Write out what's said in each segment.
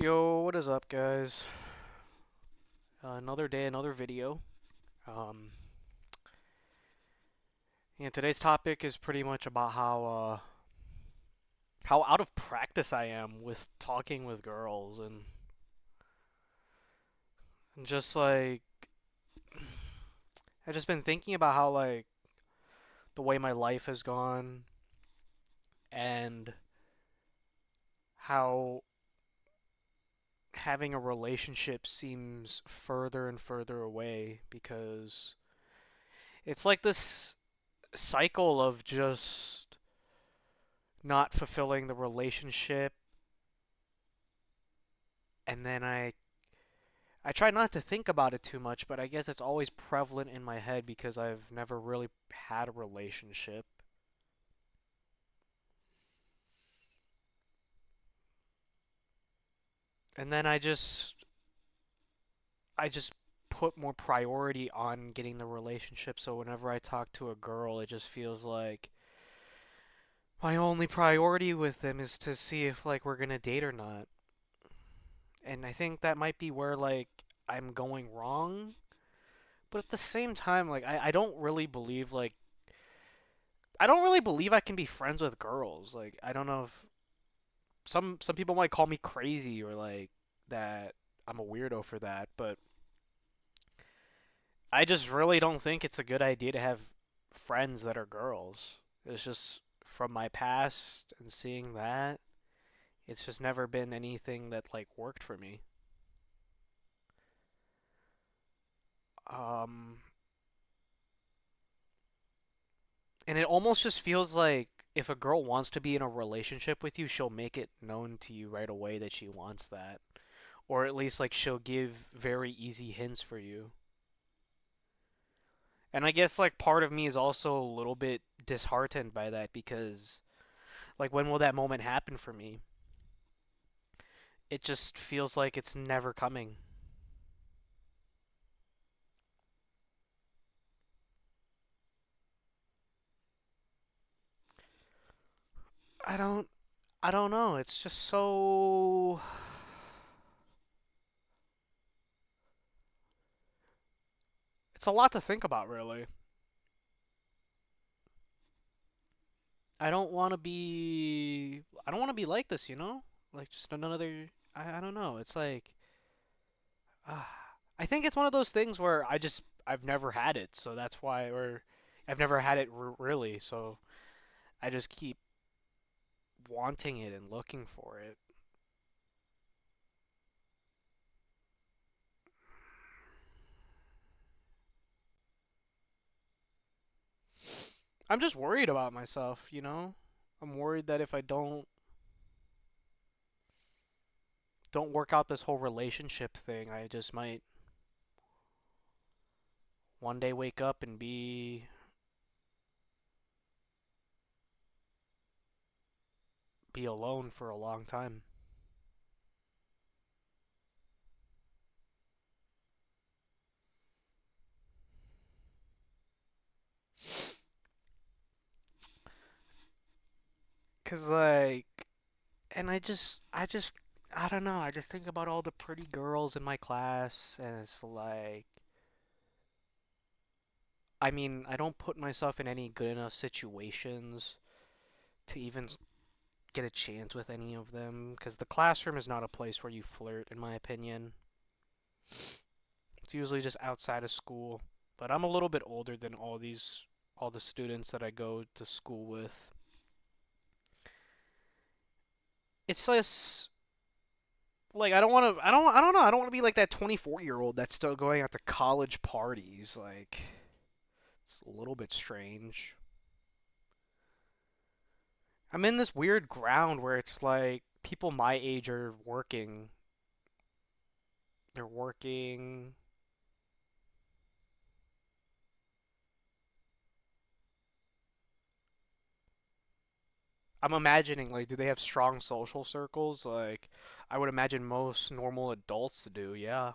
Yo, what is up, guys? Another day, another video. Um, and today's topic is pretty much about how out of practice I am with talking with girls, and just like I've just been thinking about how the way my life has gone and how having a relationship seems further and further away because it's like this cycle of just not fulfilling the relationship, and then I try not to think about it too much, but I guess it's always prevalent in my head because I've never really had a relationship. And then I just put more priority on getting the relationship, so whenever I talk to a girl, it just feels like my only priority with them is to see if we're going to date or not. And I think that might be where I'm going wrong. But at the same time, I don't really believe I can be friends with girls. Like I don't know if some people might call me crazy or that I'm a weirdo for that, but I just really don't think it's a good idea to have friends that are girls. It's just from my past and seeing that, it's just never been anything that worked for me. Um and it almost just feels like if a girl wants to be in a relationship with you, she'll make it known to you right away that she wants that. Or at least she'll give very easy hints for you. And I guess part of me is also a little bit disheartened by that because when will that moment happen for me? It just feels like it's never coming. I don't I don't know. It's just so it's a lot to think about really. I don't want to be like this, you know? Like just another I don't know. It's uh, I think it's one of those things where I've never had it, so that's why or I've never had it really, so I just keep wanting it and looking for it. I'm just worried about myself, you know? I'm worried that if I don't work out this whole relationship thing, I just might one day wake up and be alone for a long time. Cause and I don't know. I just think about all the pretty girls in my class, and it's I mean, I don't put myself in any good enough situations to even get a chance with any of them. Cause the classroom is not a place where you flirt, in my opinion. It's usually just outside of school. But I'm a little bit older than all the students that I go to school with. It's just I don't know, I don't want to be like that 24-year-old that's still going out to college parties. It's a little bit strange. I'm in this weird ground where it's like people my age are working. They're working. I'm imagining do they have strong social circles? I would imagine most normal adults do. Yeah,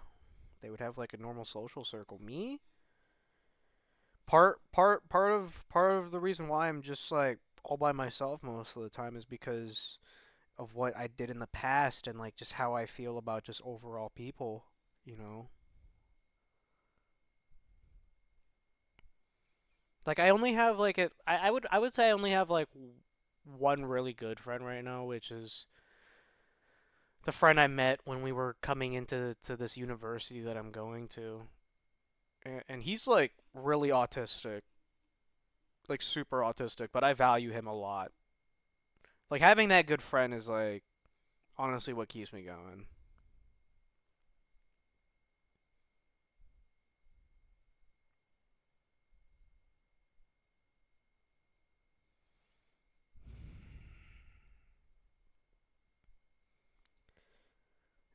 they would have a normal social circle. Me? Part of the reason why I'm just all by myself most of the time is because of what I did in the past and like just how I feel about just overall people, you know. Like I only have like I would say I only have like one really good friend right now, which is the friend I met when we were coming into this university that I'm going to. And he's like really autistic, like super autistic, but I value him a lot. Like having that good friend is like honestly what keeps me going.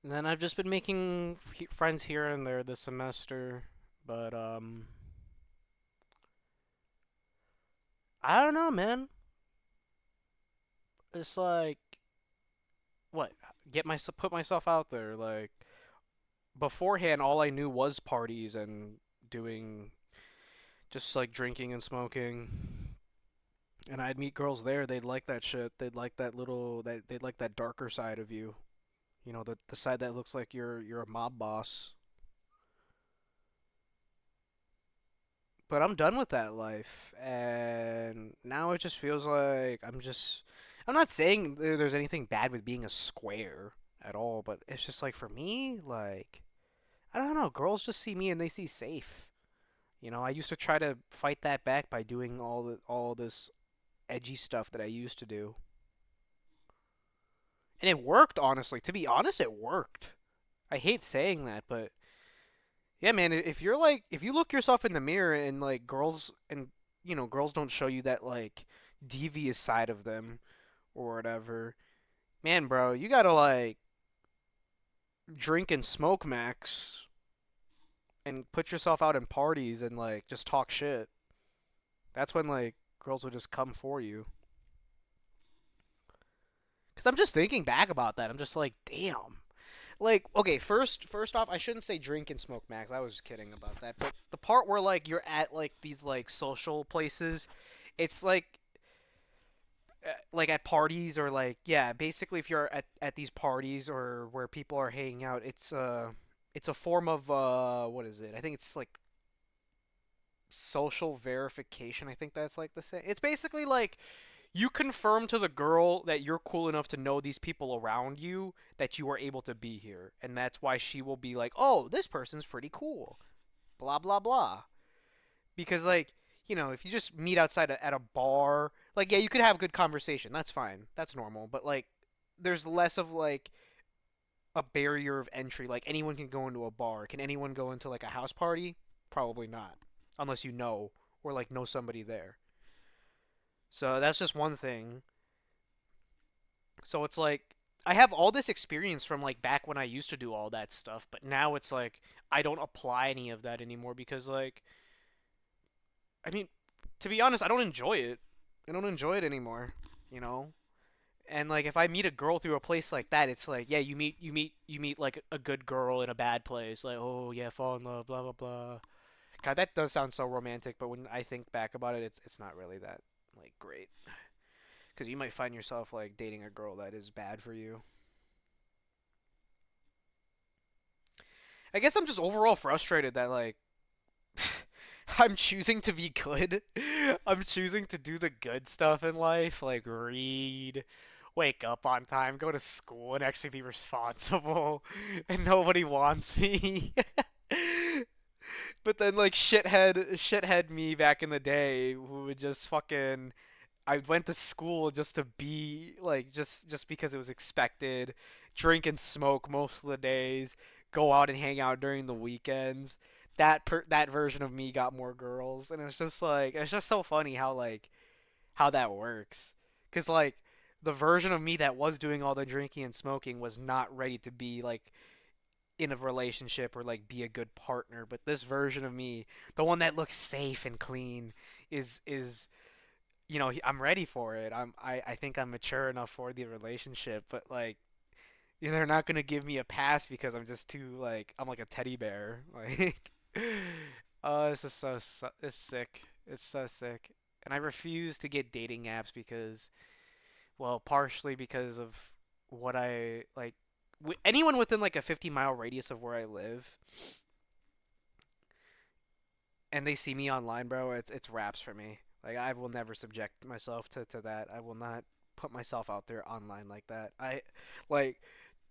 And then I've just been making friends here and there this semester, but I don't know, man. It's like what put myself out there. Like beforehand, all I knew was parties and doing just like drinking and smoking. And I'd meet girls there. They'd like that shit. They'd like that little. They'd like that darker side of you. You know, the side that looks like you're a mob boss. But I'm done with that life, and now it just feels like I'm not saying there's anything bad with being a square at all, but it's just like for me, like I don't know, girls just see me and they see safe. You know, I used to try to fight that back by doing all this edgy stuff that I used to do. And it worked, honestly. To be honest, it worked. I hate saying that, but yeah, man, if you're like if you look yourself in the mirror and like girls and girls don't show you that like devious side of them or whatever, man, bro, you gotta like drink and smoke max and put yourself out in parties and like just talk shit. That's when like girls will just come for you. Cause I'm just thinking back about that. I'm just like, damn. Like, okay, first off, I shouldn't say drink and smoke max. I was just kidding about that. But the part where like you're at like these like social places, it's like at parties or like yeah, basically if you're at these parties or where people are hanging out, it's a form of what is it? I think it's like social verification. I think that's like the same. It's basically like you confirm to the girl that you're cool enough to know these people around you that you are able to be here, and that's why she will be like, "Oh, this person's pretty cool." Blah blah blah. Because like, if you just meet outside at a bar, like yeah, you could have good conversation. That's fine. That's normal. But like there's less of like a barrier of entry. Like anyone can go into a bar. Can anyone go into like a house party? Probably not. Unless you know or like know somebody there. So that's just one thing. So it's like I have all this experience from like back when I used to do all that stuff, but now it's like I don't apply any of that anymore because like I mean, to be honest, I don't enjoy it. I don't enjoy it anymore, you know? And like if I meet a girl through a place like that, it's like, yeah, you meet like a good girl in a bad place, like, oh yeah, fall in love, blah blah blah. God, that does sound so romantic, but when I think back about it, it's not really that like great. Because you might find yourself like dating a girl that is bad for you. I guess I'm just overall frustrated that like I'm choosing to be good. I'm choosing to do the good stuff in life, like read, wake up on time, go to school, and actually be responsible. And nobody wants me. But then like shithead me back in the day who would just fucking I went to school just to be like just because it was expected, drink and smoke most of the days, go out and hang out during the weekends. That version of me got more girls, and it's just so funny how like how that works. Cuz like the version of me that was doing all the drinking and smoking was not ready to be like in a relationship or like be a good partner, but this version of me, the one that looks safe and clean is I'm ready for it. I think I'm mature enough for the relationship, but like they're not gonna give me a pass because I'm just too like I'm like a teddy bear. Like, oh, this is it's sick. It's so sick. And I refuse to get dating apps because, well, partially because of. what I like. Anyone within like a 50-mile radius of where I live, and they see me online, bro, it's wraps for me. Like I will never subject myself to that. I will not put myself out there online like that. Like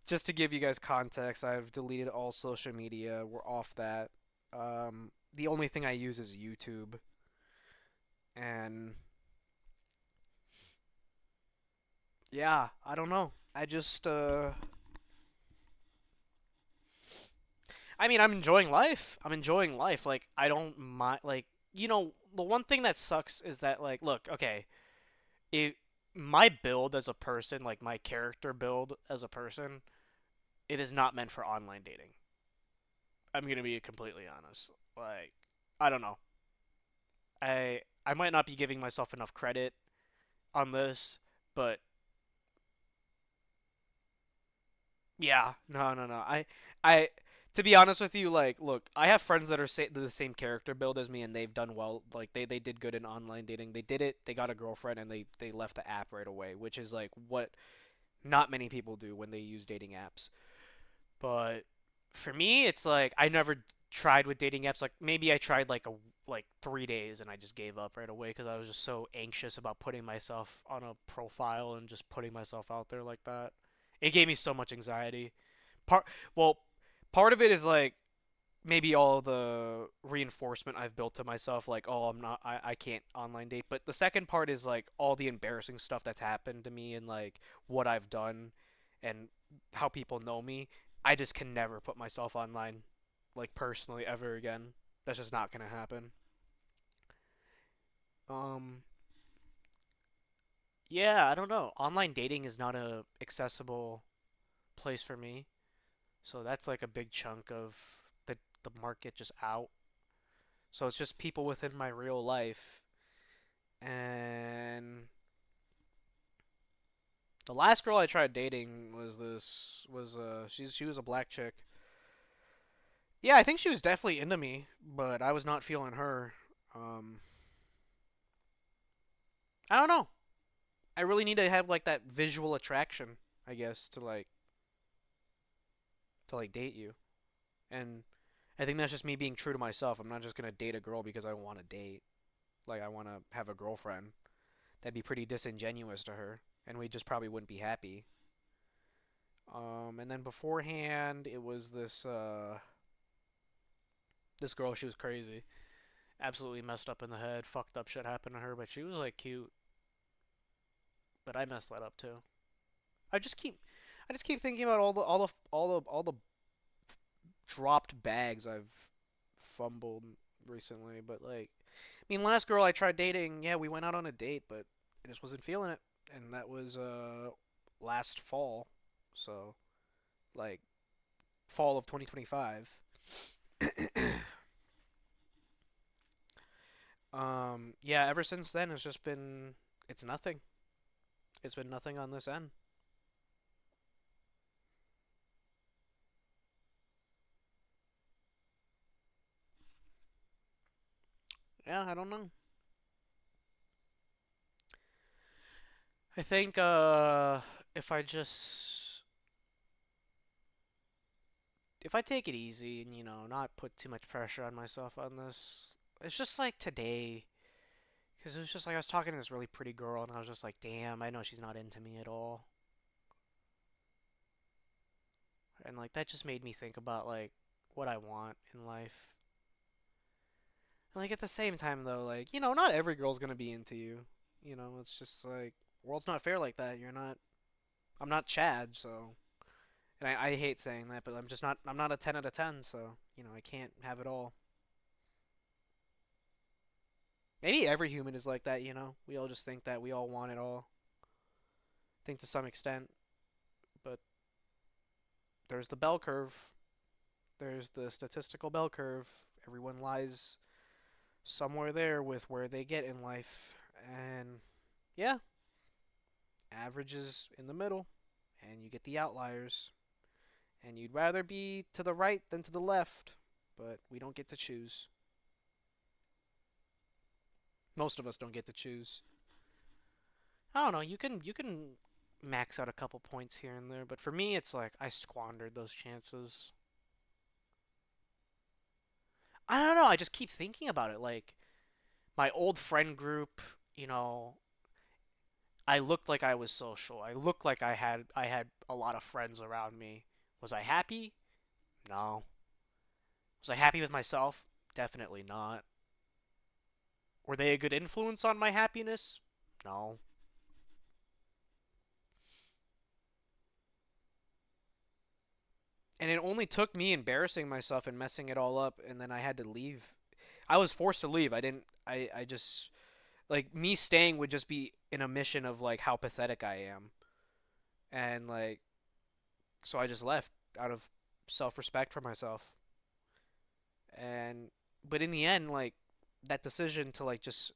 just to give you guys context, I've deleted all social media. We're off that. The only thing I use is YouTube, and yeah, I don't know. I mean, I'm enjoying life. I'm enjoying life. Like I don't mind. Like the one thing that sucks is that like, look, okay, it my build as a person, like my character build as a person, it is not meant for online dating. I'm gonna be completely honest. Like, I don't know. I might not be giving myself enough credit on this, but yeah, no. I to be honest with you, like, look, I have friends that are the same character build as me, and they've done well. Like, they did good in online dating. They did it. They got a girlfriend, and they left the app right away, which is like what not many people do when they use dating apps. But for me, it's like I never tried with dating apps. Like maybe I tried like 3 days and I just gave up right away because I was just so anxious about putting myself on a profile and just putting myself out there like that. It gave me so much anxiety. Part well, part of it is like maybe all the reinforcement I've built to myself, like, oh, I can't online date. But the second part is like all the embarrassing stuff that's happened to me and like what I've done and how people know me. I just can never put myself online, like personally, ever again. That's just not gonna happen. Um, yeah, I don't know. Online dating is not a accessible place for me, so that's like a big chunk of the market just out. So it's just people within my real life. And the last girl I tried dating she was a black chick. Yeah, I think she was definitely into me, but I was not feeling her. Um, I don't know. I really need to have like that visual attraction, I guess, to like date you. And I think that's just me being true to myself. I'm not just gonna date a girl because I want to date. Like I want to have a girlfriend. That'd be pretty disingenuous to her, and we just probably wouldn't be happy. And then beforehand, it was this girl. She was crazy, absolutely messed up in the head. Fucked up shit happened to her, but she was like cute. But I messed that up too. I just keep, I just keep thinking about all the dropped bags I've fumbled recently. But like, I mean, last girl I tried dating, yeah, we went out on a date, but I just wasn't feeling it, and that was last fall. So like fall of 2025. Yeah, ever since then it's nothing. It's been nothing on this end. Yeah, I don't know. I think if I just if I take it easy and not put too much pressure on myself on this, it's just like today because it was just like I was talking to this really pretty girl and I was just like, damn, I know she's not into me at all, and like that just made me think about like what I want in life. And like at the same time though, like not every girl's gonna be into you. It's just like world's not fair like that. You're not. I'm not Chad, so and I hate saying that, but I'm just not. I'm not a 10 out of 10, so I can't have it all. Maybe every human is like that. We all just think that we all want it all. I think to some extent, but there's the bell curve. There's the statistical bell curve. Everyone lies somewhere there with where they get in life, and yeah, average is in the middle, and you get the outliers. And you'd rather be to the right than to the left, but we don't get to choose. Most of us don't get to choose. I don't know. You can. max out a couple points here and there. But for me, it's like I squandered those chances. I don't know. I just keep thinking about it. Like my old friend group, you know, I looked like I was social. I looked like I had a lot of friends around me. Was I happy? No. Was I happy with myself? Definitely not. Were they a good influence on my happiness? No. And it only took me embarrassing myself and messing it all up, and then I had to leave. I was forced to leave. I didn't. I just like me staying would just be an admission of like how pathetic I am, and like so I just left out of self-respect for myself. And but in the end, like that decision to like just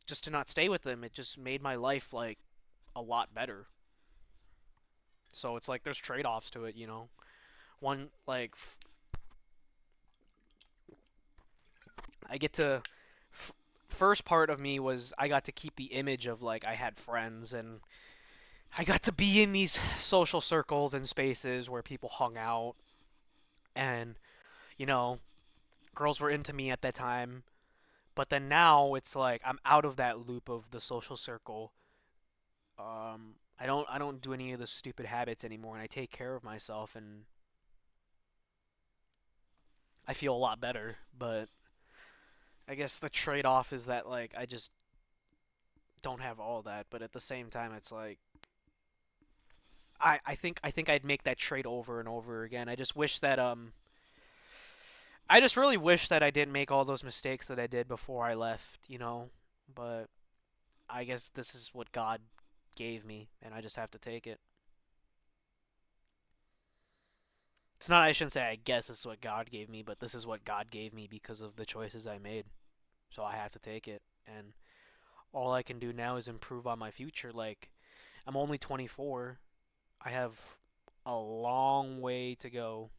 to not stay with them, it just made my life like a lot better. So it's like there's trade-offs to it, you know. One like I get to first part of me was I got to keep the image of like I had friends and I got to be in these social circles and spaces where people hung out and you know girls were into me at that time. But then now it's like I'm out of that loop of the social circle. I don't do any of the stupid habits anymore, and I take care of myself, and I feel a lot better. But I guess the trade off is that like I just don't have all that. But at the same time, it's like I think I'd make that trade over and over again. I just really wish that I didn't make all those mistakes that I did before I left, you know. But I guess this is what God gave me, and I just have to take it. It's not, I shouldn't say I guess this is what God gave me, but this is what God gave me because of the choices I made. So I have to take it. And all I can do now is improve on my future. Like, I'm only 24. I have a long way to go,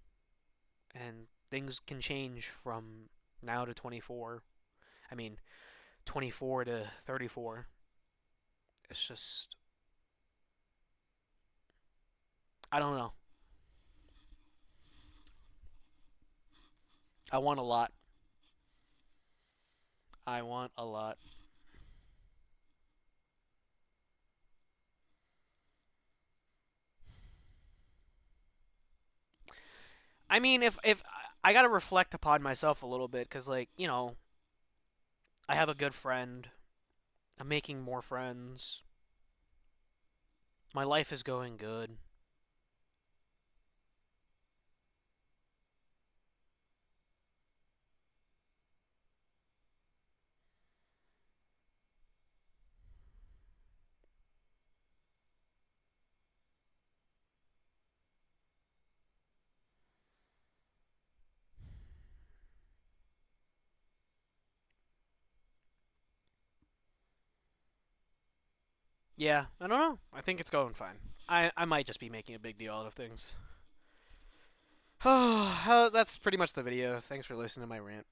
and things can change from now to 24. I mean, 24 to 34. It's just, I don't know. I want a lot. I want a lot. I mean, if I gotta reflect upon myself a little bit, cause like I have a good friend. I'm making more friends. My life is going good. Yeah, I don't know. I think it's going fine. I might just be making a big deal out of things. That's pretty much the video. Thanks for listening to my rant.